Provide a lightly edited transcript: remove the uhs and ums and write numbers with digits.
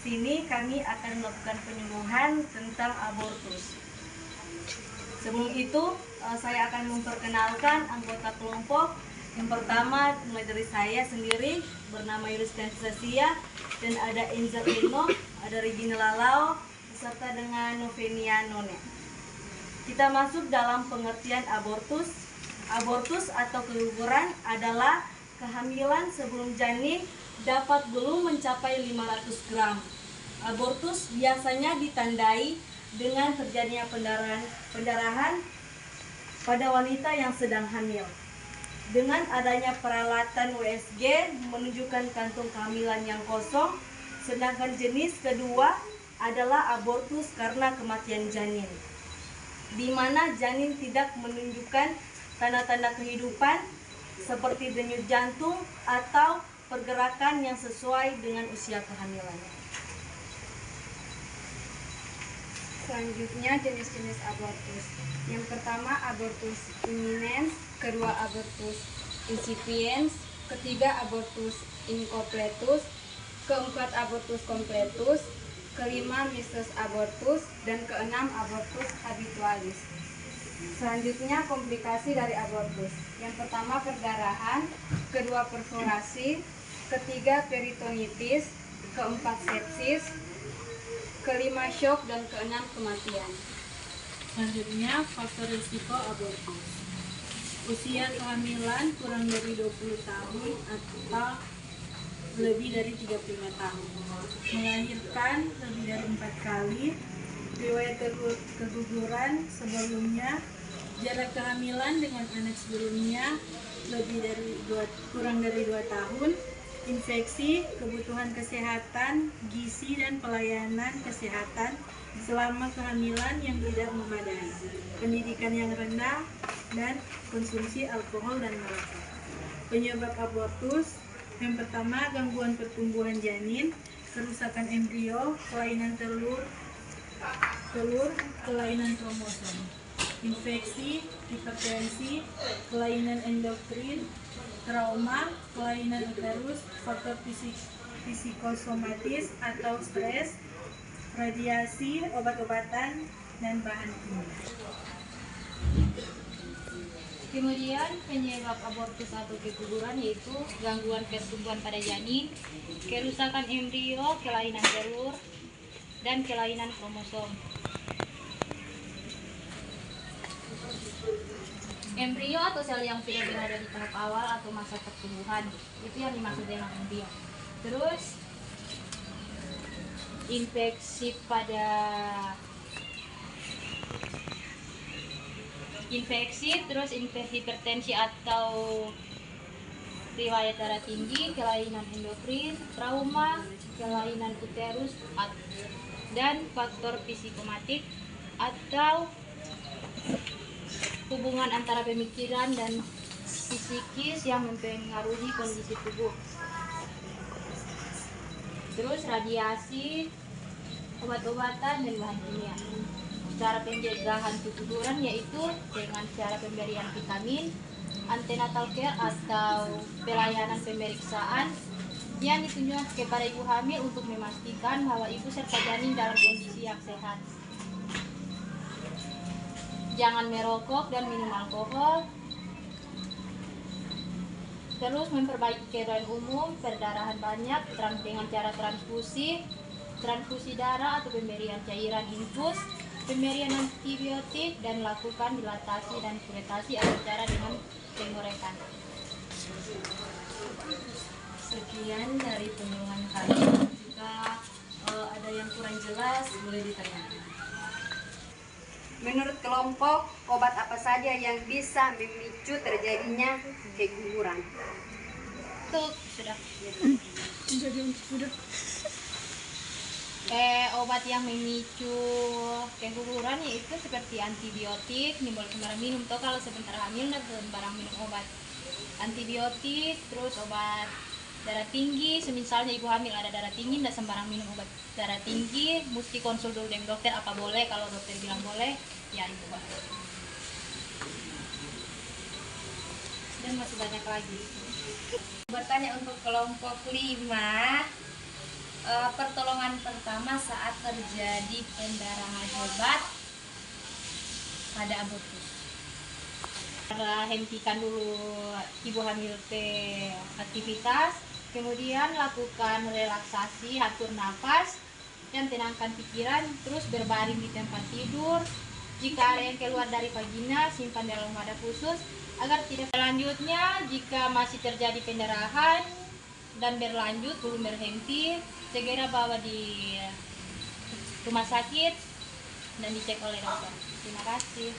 sini kami akan melakukan penyuluhan tentang abortus. Sebelum itu, saya akan memperkenalkan anggota kelompok. Yang pertama, mulai dari saya sendiri, bernama Yulistian Sasia, dan ada Enza Eno, ada Regina Lalao, beserta dengan Novenia None. Kita masuk dalam pengertian abortus. Abortus atau keguguran adalah kehamilan sebelum janin dapat belum mencapai 500 gram. Abortus biasanya ditandai dengan terjadinya pendarahan pada wanita yang sedang hamil. Dengan adanya peralatan USG menunjukkan kantung kehamilan yang kosong, sedangkan jenis kedua adalah abortus karena kematian janin, di mana janin tidak menunjukkan tanda-tanda kehidupan seperti denyut jantung atau pergerakan yang sesuai dengan usia kehamilannya. Selanjutnya jenis-jenis abortus. Yang pertama abortus imminens, kedua abortus incipiens, ketiga abortus incompletus, keempat abortus completus, kelima mesos abortus, dan keenam abortus habitualis. Selanjutnya komplikasi dari abortus. Yang pertama perdarahan, kedua perforasi, ketiga peritonitis, keempat sepsis, kelima shock, dan keenam kematian. Selanjutnya faktor risiko abortus. Usia kehamilan kurang dari 20 tahun atau lebih dari 35 tahun. Melahirkan lebih dari 4 kali. Riwayat keguguran sebelumnya. Jarak kehamilan dengan anak sebelumnya kurang dari 2 tahun. Infeksi, kebutuhan kesehatan, gizi dan pelayanan kesehatan selama kehamilan yang tidak memadai, pendidikan yang rendah, dan konsumsi alkohol dan merokok. Penyebab abortus, yang pertama gangguan pertumbuhan janin, kerusakan embrio, kelainan telur, kelainan kromosom, infeksi, hipertensi, kelainan endokrin, trauma, kelainan uterus, faktor psikosomatis atau stres, radiasi, obat-obatan, dan bahan kimia. Kemudian penyebab abortus atau keguguran yaitu gangguan pertumbuhan pada janin, kerusakan embrio, kelainan telur, dan kelainan kromosom. Embrio atau sel yang sudah berada di tahap awal atau masa pertumbuhan, itu yang dimaksud dengan embrio. Terus infeksi terus hipertensi atau riwayat darah tinggi, kelainan endokrin, trauma, kelainan uterus, dan faktor psikomatik atau hubungan antara pemikiran dan psikis yang mempengaruhi kondisi tubuh. Terus radiasi, obat-obatan, dan bahan kimia. Cara pencegahan keguguran yaitu dengan cara pemberian vitamin, antenatal care atau pelayanan pemeriksaan yang ditunjukkan kepada ibu hamil untuk memastikan bahwa ibu serta janin dalam kondisi yang sehat. Jangan merokok dan minum alkohol. Terus memperbaiki keadaan umum, perdarahan banyak dengan cara transfusi darah atau pemberian cairan infus, pemberian antibiotik, dan lakukan dilatasi dan kuretasi atau cara dengan pengorekan. Sekian dari penyuluhan kami. Jika ada yang kurang jelas, boleh ditanyakan. Menurut kelompok, obat apa saja yang bisa memicu terjadinya keguguran? Sudah. Obat yang memicu keguguran yaitu seperti antibiotik, boleh sembarang minum. Toh kalau sebentar hamil nggak sembarang minum obat antibiotik. Terus obat darah tinggi, misalnya ibu hamil ada darah tinggi, nggak sembarang minum obat darah tinggi, mesti konsul dulu dengan dokter apa boleh. Kalau dokter bilang boleh, ya ibu boleh. Dan masih banyak lagi. Bertanya untuk kelompok 5, Pertolongan pertama saat terjadi pendarahan hebat pada abortus. Hentikan dulu ibu hamil aktivitas, kemudian lakukan relaksasi, atur nafas, dan tenangkan pikiran, terus berbaring di tempat tidur. Jika ada yang keluar dari vagina, simpan dalam wadah khusus agar tidak. Selanjutnya, jika masih terjadi pendarahan dan berlanjut belum berhenti, segera bawa di rumah sakit dan dicek oleh dokter. Terima kasih.